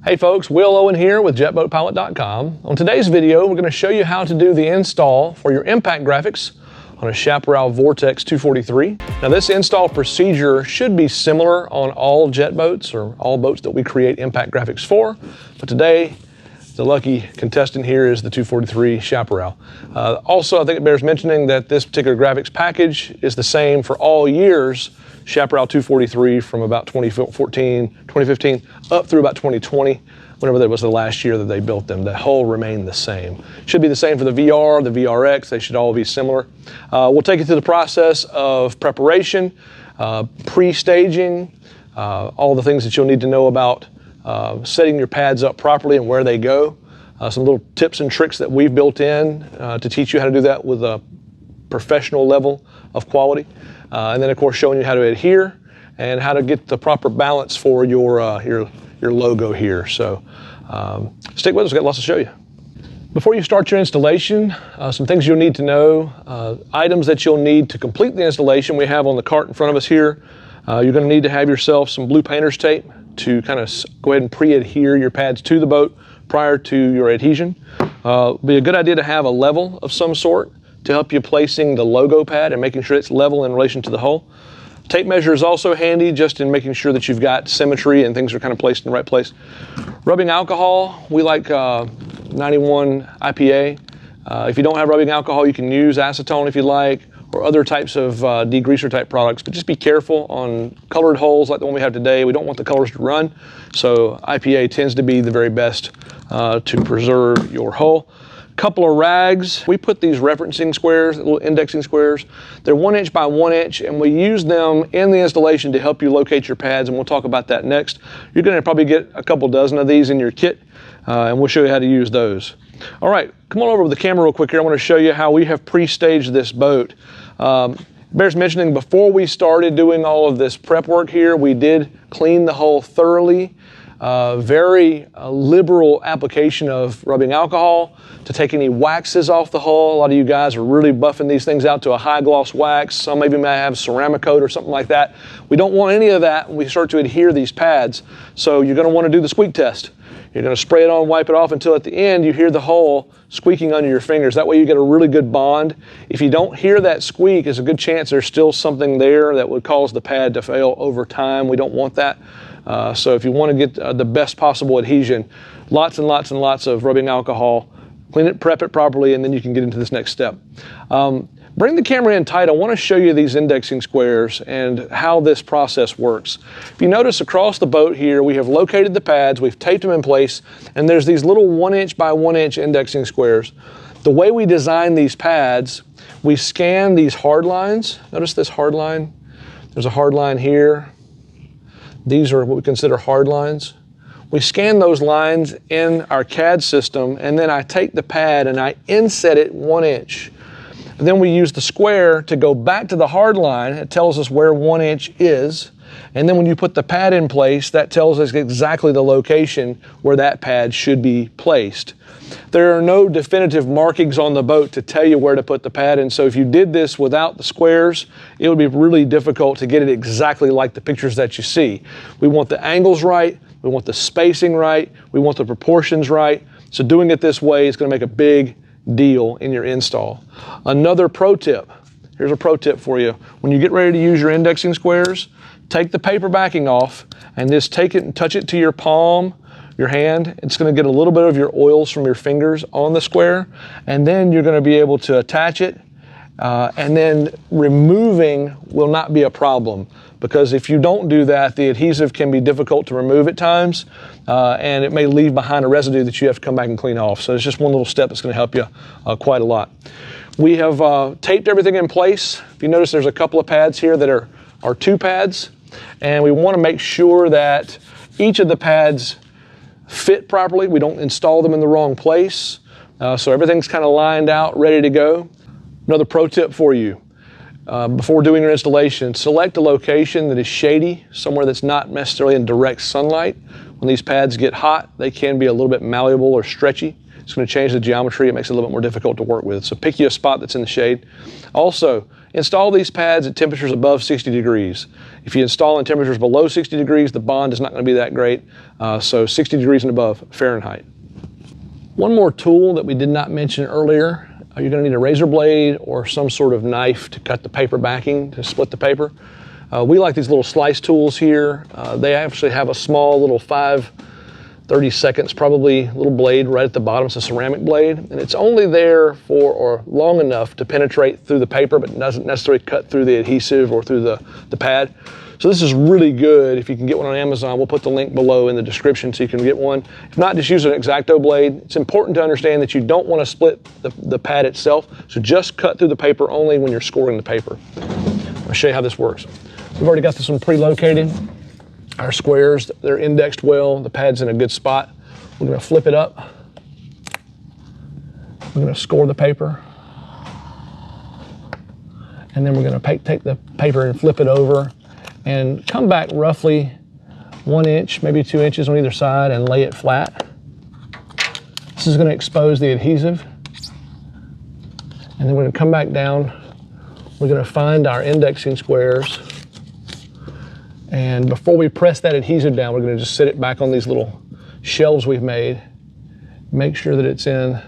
Hey folks, Will Owen here with JetBoatPilot.com. On today's video, we're going to show you how to do the install for your impact graphics on a Chaparral Vortex 243. Now this install procedure should be similar on all jet boats or all boats that we create impact graphics for, but today the lucky contestant here is the 243 Chaparral. Also, I think it bears mentioning that this particular graphics package is the same for all years Chaparral 243 from about 2015 up through about 2020, whenever that was the last year that they built them. The hull remained the same. Should be the same for the VR, the VRX, they should all be similar. We'll take you through the process of preparation, pre-staging, all the things that you'll need to know about setting your pads up properly and where they go. Some little tips and tricks that we've built in to teach you how to do that with a professional level of quality. And then of course showing you how to adhere and how to get the proper balance for your logo here. So stick with us, we've got lots to show you. Before you start your installation, some things you'll need to know, items that you'll need to complete the installation we have on the cart in front of us here. You're going to need to have yourself some blue painter's tape to kind of go ahead and pre-adhere your pads to the boat prior to your adhesion. It'll be a good idea to have a level of some sort to help you placing the logo pad and making sure it's level in relation to the hull. Tape measure is also handy just in making sure that you've got symmetry and things are kind of placed in the right place. Rubbing alcohol, we like 91 IPA. If you don't have rubbing alcohol, you can use acetone if you like, or other types of degreaser type products, but just be careful on colored hulls like the one we have today. We don't want the colors to run, so IPA tends to be the very best to preserve your hull. Couple of rags. We put these referencing squares, little indexing squares. They're 1 inch by 1 inch, and we use them in the installation to help you locate your pads, and we'll talk about that next. You're gonna probably get a couple dozen of these in your kit, and we'll show you how to use those. All right, come on over with the camera real quick here. I wanna show you how we have pre-staged this boat. Bears mentioning, before we started doing all of this prep work here, we did clean the hull thoroughly. Very liberal application of rubbing alcohol to take any waxes off the hull. A lot of you guys are really buffing these things out to a high gloss wax. Some maybe may have ceramic coat or something like that. We don't want any of that when we start to adhere these pads. So you're going to want to do the squeak test. You're going to spray it on, wipe it off until at the end you hear the hull squeaking under your fingers. That way you get a really good bond. If you don't hear that squeak, there's a good chance there's still something there that would cause the pad to fail over time. We don't want that. So if you want to get the best possible adhesion, lots and lots and lots of rubbing alcohol, clean it, prep it properly, and then you can get into this next step. Bring the camera in tight. I want to show you these indexing squares and how this process works. If you notice across the boat here, we have located the pads, we've taped them in place, and there's these little 1 inch by 1 inch indexing squares. The way we design these pads, we scan these hard lines. Notice this hard line. There's a hard line here. These are what we consider hard lines. We scan those lines in our CAD system, and then I take the pad and I inset it 1 inch. And then we use the square to go back to the hard line. It tells us where 1 inch is. And then when you put the pad in place, that tells us exactly the location where that pad should be placed. There are no definitive markings on the boat to tell you where to put the pad, and so if you did this without the squares, it would be really difficult to get it exactly like the pictures that you see. We want the angles right, we want the spacing right, we want the proportions right, so doing it this way is going to make a big deal in your install. Another pro tip, here's a pro tip for you. When you get ready to use your indexing squares, take the paper backing off and just take it and touch it to your palm, your hand. It's going to get a little bit of your oils from your fingers on the square, and then you're going to be able to attach it, and then removing will not be a problem, because if you don't do that, the adhesive can be difficult to remove at times, and it may leave behind a residue that you have to come back and clean off. So it's just one little step that's going to help you quite a lot. We have taped everything in place. If you notice, there's a couple of pads here that are 2 pads, and we want to make sure that each of the pads fit properly. We don't install them in the wrong place. So everything's kind of lined out, ready to go. Another pro tip for you. Before doing your installation, select a location that is shady, somewhere that's not necessarily in direct sunlight. When these pads get hot, they can be a little bit malleable or stretchy. It's going to change the geometry. It makes it a little bit more difficult to work with. So pick you a spot that's in the shade. Also, install these pads at temperatures above 60 degrees. If you install in temperatures below 60 degrees, the bond is not going to be that great. So 60 degrees and above Fahrenheit. One more tool that we did not mention earlier, you're going to need a razor blade or some sort of knife to cut the paper backing, to split the paper. We like these little slice tools here. They actually have a small little 30 seconds probably little blade right at the bottom. It's a ceramic blade, and it's only there for or long enough to penetrate through the paper, but doesn't necessarily cut through the adhesive or through the pad. So this is really good. If you can get one on Amazon, we'll put the link below in the description so you can get one. If not, just use an X-Acto blade. It's important to understand that you don't want to split the pad itself, so just cut through the paper only when you're scoring the paper. I'll show you how this works. We've already got this one pre-located. Our squares, they're indexed well. The pad's in a good spot. We're going to flip it up. We're going to score the paper. And then we're going to take the paper and flip it over and come back roughly 1 inch, maybe 2 inches on either side, and lay it flat. This is going to expose the adhesive. And then we're going to come back down. We're going to find our indexing squares. And before we press that adhesive down, we're going to just sit it back on these little shelves we've made. Make sure that it's in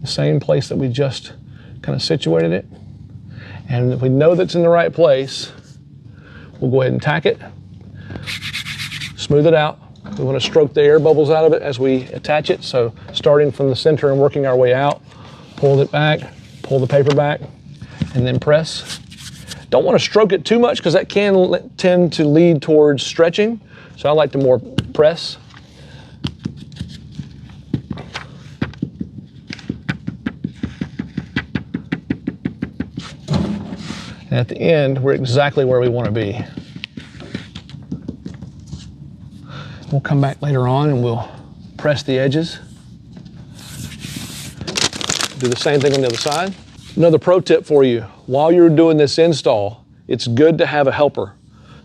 the same place that we just kind of situated it. And if we know that's in the right place, we'll go ahead and tack it, smooth it out. We want to stroke the air bubbles out of it as we attach it. So starting from the center and working our way out, pull it back, pull the paper back, and then press. Don't want to stroke it too much because that can tend to lead towards stretching. So I like to more press. And at the end, we're exactly where we want to be. We'll come back later on and we'll press the edges. Do the same thing on the other side. Another pro tip for you, while you're doing this install, it's good to have a helper.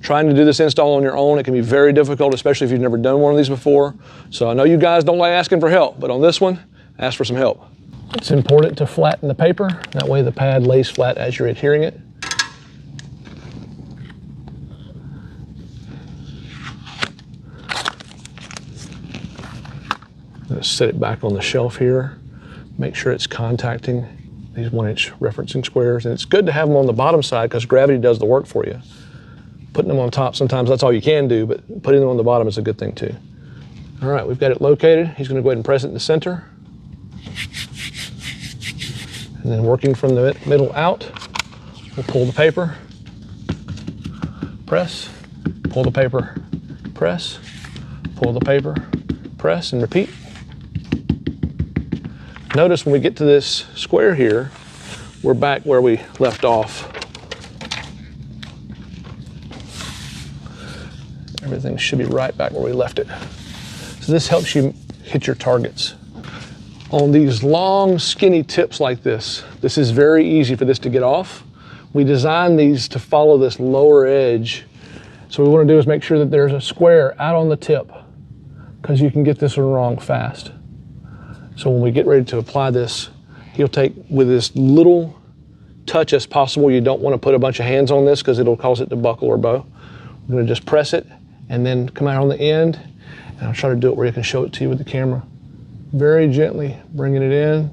Trying to do this install on your own, it can be very difficult, especially if you've never done one of these before. So I know you guys don't like asking for help, but on this one, ask for some help. It's important to flatten the paper. That way the pad lays flat as you're adhering it. I'm going to set it back on the shelf here. Make sure it's contacting these 1 inch referencing squares. And it's good to have them on the bottom side because gravity does the work for you. Putting them on top, sometimes that's all you can do, but putting them on the bottom is a good thing too. All right, we've got it located. He's going to go ahead and press it in the center. And then working from the middle out, we'll pull the paper, press, pull the paper, press, pull the paper, press, and repeat. Notice when we get to this square here, we're back where we left off. Everything should be right back where we left it. So this helps you hit your targets. On these long, skinny tips like this, this is very easy for this to get off. We designed these to follow this lower edge. So what we want to do is make sure that there's a square out on the tip because you can get this one wrong fast. So when we get ready to apply this, he'll take with as little touch as possible. You don't want to put a bunch of hands on this because it'll cause it to buckle or bow. We're going to just press it and then come out on the end. And I'll try to do it where you can show it to you with the camera. Very gently bringing it in.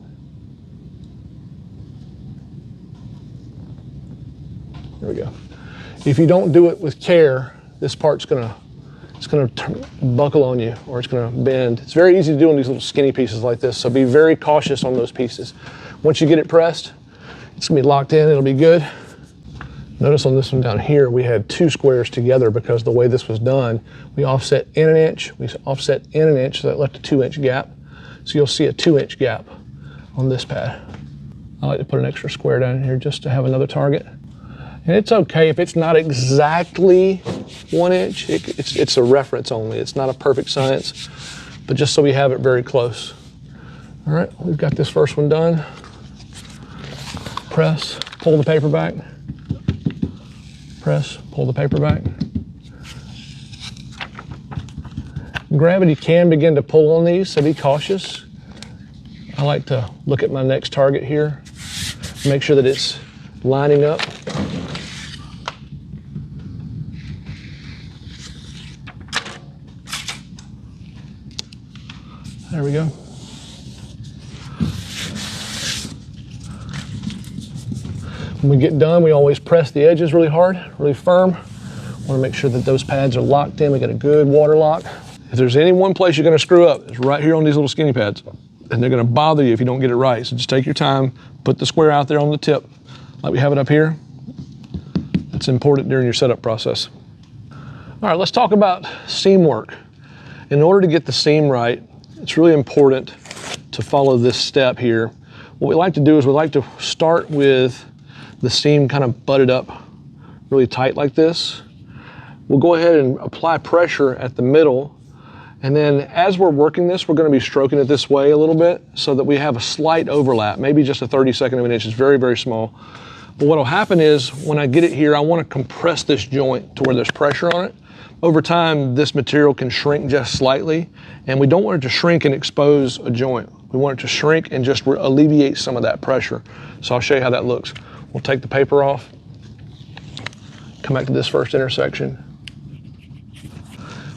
There we go. If you don't do it with care, this part's it's gonna buckle on you or it's gonna bend. It's very easy to do on these little skinny pieces like this, so be very cautious on those pieces. Once you get it pressed, it's gonna be locked in, it'll be good. Notice on this one down here, we had 2 squares together because the way this was done, we offset in 1 inch, we offset in 1 inch, so that left a 2 inch gap. So you'll see a 2 inch gap on this pad. I like to put an extra square down here just to have another target. And it's okay if it's not exactly 1 inch, it's a reference only. It's not a perfect science, but just so we have it very close. All right, we've got this first one done. Press, pull the paper back. Press, pull the paper back. Gravity can begin to pull on these, so be cautious. I like to look at my next target here, make sure that it's lining up. There we go. When we get done, we always press the edges really hard, really firm. Want to make sure that those pads are locked in. We got a good water lock. If there's any one place you're going to screw up, it's right here on these little skinny pads. And they're going to bother you if you don't get it right. So just take your time, put the square out there on the tip, like we have it up here. That's important during your setup process. All right, let's talk about seam work. In order to get the seam right, it's really important to follow this step here. What we like to do is we like to start with the seam kind of butted up really tight like this. We'll go ahead and apply pressure at the middle, and then as we're working this, we're going to be stroking it this way a little bit so that we have a slight overlap, maybe just a 32nd of an inch. It's very, very small. But what will happen is when I get it here, I want to compress this joint to where there's pressure on it. Over time, this material can shrink just slightly, and we don't want it to shrink and expose a joint. We want it to shrink and just alleviate some of that pressure. So I'll show you how that looks. We'll take the paper off, come back to this first intersection.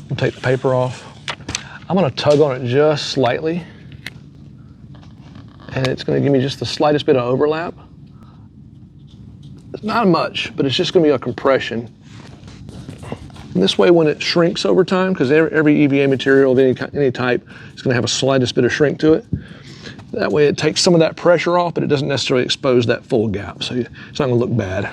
We'll take the paper off. I'm going to tug on it just slightly, and it's going to give me just the slightest bit of overlap. It's not much, but it's just going to be a compression. And this way, when it shrinks over time, because every EVA material of any type is going to have a slightest bit of shrink to it, that way it takes some of that pressure off, but it doesn't necessarily expose that full gap, so it's not going to look bad.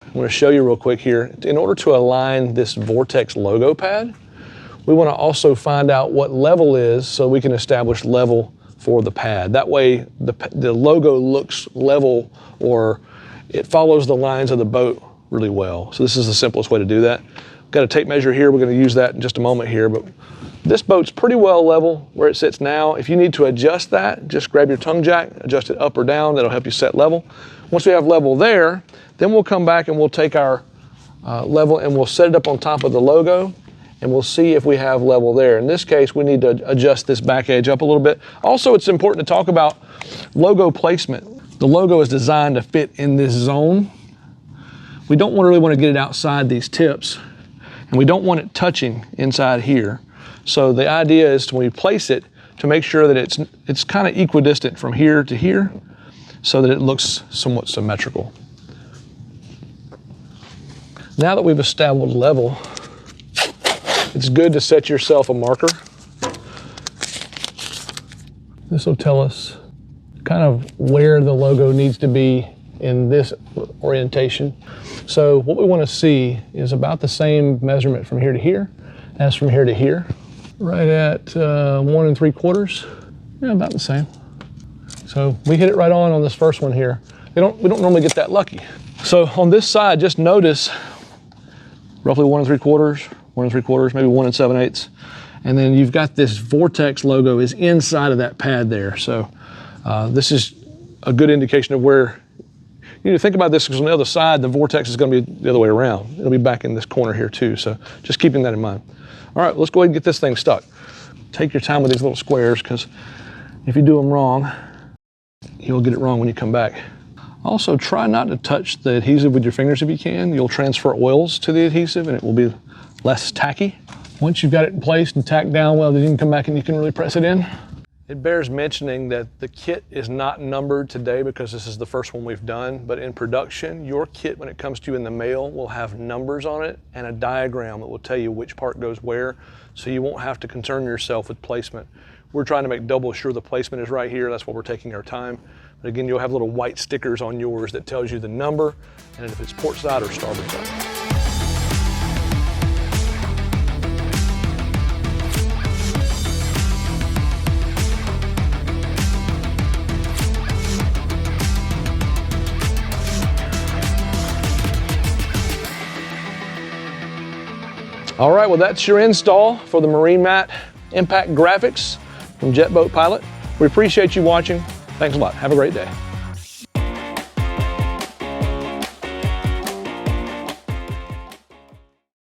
I'm going to show you real quick here. In order to align this Vortex logo pad, we want to also find out what level is so we can establish level for the pad. That way the logo looks level, or it follows the lines of the boat really well. So this is the simplest way to do that. Got a tape measure here. We're going to use that in just a moment here, but this boat's pretty well level where it sits now. If you need to adjust that, just grab your tongue jack, adjust it up or down. That'll help you set level. Once we have level there, then we'll come back and we'll take our level and we'll set it up on top of the logo, and we'll see if we have level there. In this case, we need to adjust this back edge up a little bit. Also, it's important to talk about logo placement. The logo is designed to fit in this zone. We don't really want to get it outside these tips, and we don't want it touching inside here. So the idea is when we place it, to make sure that it's kind of equidistant from here to here, so that it looks somewhat symmetrical. Now that we've established level, it's good to set yourself a marker. This will tell us kind of where the logo needs to be in this orientation. So what we want to see is about the same measurement from here to here as from here to here. Right at 1 3/4. Yeah, about the same. So we hit it right on this first one here. We don't normally get that lucky. So on this side, just notice roughly 1 3/4, 1 3/4, maybe 1 7/8. And then you've got this Vortex logo is inside of that pad there. So this is a good indication of where you need to think about this, because on the other side, the Vortex is going to be the other way around. It'll be back in this corner here too. So just keeping that in mind. All right, let's go ahead and get this thing stuck. Take your time with these little squares, because if you do them wrong, you'll get it wrong when you come back. Also, try not to touch the adhesive with your fingers if you can. You'll transfer oils to the adhesive and it will be less tacky. Once you've got it in place and tacked down well, then you can come back and you can really press it in. It bears mentioning that the kit is not numbered today because this is the first one we've done, but in production, your kit, when it comes to you in the mail, will have numbers on it and a diagram that will tell you which part goes where, so you won't have to concern yourself with placement. We're trying to make double sure the placement is right here. That's why we're taking our time. But again, you'll have little white stickers on yours that tells you the number and if it's port side or starboard side. All right, well, that's your install for the Marine Mat Impact Graphics from Jet Boat Pilot. We appreciate you watching. Thanks a lot. Have a great day.